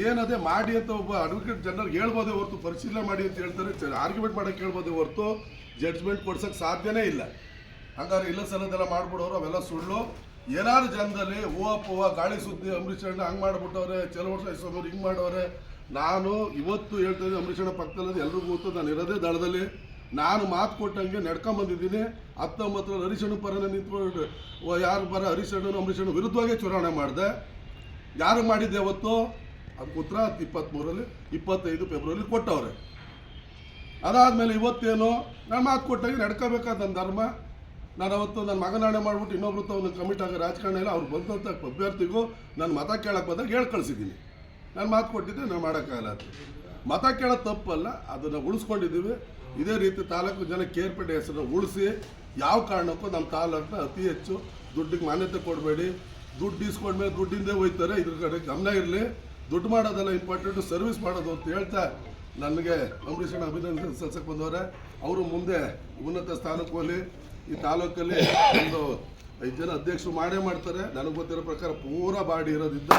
ಏನದೇ ಮಾಡಿ ಅಂತ ಒಬ್ಬ ಅಡ್ವೊಕೇಟ್ ಜನರಲ್ ಹೇಳ್ಬೋದೇ ಹೊರತು ಪರಿಶೀಲನೆ ಮಾಡಿ ಅಂತ ಹೇಳ್ತಾರೆ, ಆರ್ಗ್ಯುಮೆಂಟ್ ಮಾಡೋಕ್ಕೆ ಹೇಳ್ಬೋದೇ ಹೊರತು ಜಡ್ಜ್ಮೆಂಟ್ ಕೊಡ್ಸೋಕ್ಕೆ ಸಾಧ್ಯನೇ ಇಲ್ಲ. ಹಂಗಾರೆ ಇಲ್ಲ ಸಲದೆಲ್ಲ ಮಾಡ್ಬಿಡೋರು ಅವೆಲ್ಲ ಸುಳ್ಳು. ಏನಾದ್ರು ಜನದಲ್ಲಿ ಹೂವು ಗಾಳಿ ಸುದ್ದಿ ಅಂಬರೀಷ್ ಅಣ್ಣ ಹಂಗೆ ಮಾಡಿಬಿಟ್ಟವ್ರೆ, ಕೆಲವು ಸ್ವಾಮಿಯವ್ರು ಹಿಂಗೆ ಮಾಡೋರೆ. ನಾನು ಇವತ್ತು ಹೇಳ್ತಾ ಇದ್ದೀನಿ, ಅಂಬರೀಷ್ ಅಣ್ಣ ಪಕ್ಕದಲ್ಲಿ ಎಲ್ರಿಗೂ ಗೊತ್ತು, ನಾನು ಇರೋದೇ ದಳದಲ್ಲಿ. ನಾನು ಮಾತು ಕೊಟ್ಟಂಗೆ ನಡ್ಕೊಂಬಂದಿದ್ದೀನಿ. 19 ಹರೀಶ್ ಅಣ್ಣ ಪರನೇ ನಿಂತ್ಕೊಂಡು ಯಾರು ಬರ ಹರೀಶ್ ಅಣ್ಣನು ಅಂಬರೀಷ್ ಅಣ್ಣ ವಿರುದ್ಧವಾಗಿ ಚುನಾವಣೆ ಮಾಡಿದೆ. ಯಾರು ಮಾಡಿದ್ದೆ ಅವತ್ತು? ಅದಕ್ಕೆ ಉತ್ತರ 25 ಫೆಬ್ರವರಿ ಕೊಟ್ಟವ್ರೆ. ಅದಾದಮೇಲೆ ಇವತ್ತೇನು, ನಾನು ಮಾತು ಕೊಟ್ಟಾಗೆ ನಡ್ಕೋಬೇಕಾದ ನನ್ನ ಧರ್ಮ. ನಾನು ಅವತ್ತು ನನ್ನ ಮಗನಾಣೆ ಮಾಡಿಬಿಟ್ಟು ಇನ್ನೊಬ್ರು ಒಂದು ಕಮಿಟ್ ಆಗೋ ರಾಜಕಾರಣ ಇಲ್ಲ, ಅವ್ರು ಬಂದಂಥ ಅಭ್ಯರ್ಥಿಗೂ ನಾನು ಮತ ಕೇಳಕ್ಕೆ ಬಂದಾಗ ಹೇಳಿ ಕಳಿಸಿದ್ದೀನಿ. ನಾನು ಮಾತು ಕೊಟ್ಟಿದ್ದೆ, ನಾನು ಮಾಡೋಕ್ಕಾಗಲ್ಲ. ಅದು ಮತ ಕೇಳೋದು ತಪ್ಪಲ್ಲ, ಅದನ್ನು ಉಳಿಸ್ಕೊಂಡಿದ್ದೀವಿ. ಇದೇ ರೀತಿ ತಾಲೂಕು ಜನ ಕೇರ್ಪೇಟೆ ಹೆಸರನ್ನು ಉಳಿಸಿ ಯಾವ ಕಾರಣಕ್ಕೂ ನಮ್ಮ ತಾಲೂಕನ್ನ ಅತಿ ಹೆಚ್ಚು ದುಡ್ಡಿಗೆ ಮಾನ್ಯತೆ ಕೊಡಬೇಡಿ. ದುಡ್ಡು ಇಸ್ಕೊಂಡ್ಮೇಲೆ ದುಡ್ಡಿಂದೇ ಹೋಯ್ತಾರೆ, ಇದ್ರ ಕಡೆ ಗಮನ ಇರಲಿ. ದುಡ್ಡು ಮಾಡೋದೆಲ್ಲ ಇಂಪಾರ್ಟೆಂಟು, ಸರ್ವಿಸ್ ಮಾಡೋದು ಅಂತ ಹೇಳ್ತಾ ನನಗೆ ಅಂಬರೀಷ್ ಅಣ್ಣ ಅಭಿನಂದನೆ ಸಲ್ಸಕ್ಕೆ ಬಂದವರೆ. ಅವರು ಮುಂದೆ ಉನ್ನತ ಸ್ಥಾನಕ್ಕೆ ಹೋಗಲಿ. ಈ ತಾಲೂಕಲ್ಲಿ ಒಂದು 5 ಜನ ಅಧ್ಯಕ್ಷರು ಮಾಡೇ ಮಾಡ್ತಾರೆ. ನನಗೆ ಗೊತ್ತಿರೋ ಪ್ರಕಾರ ಪೂರಾ ಬಾಡಿ ಇರೋದಿದ್ದ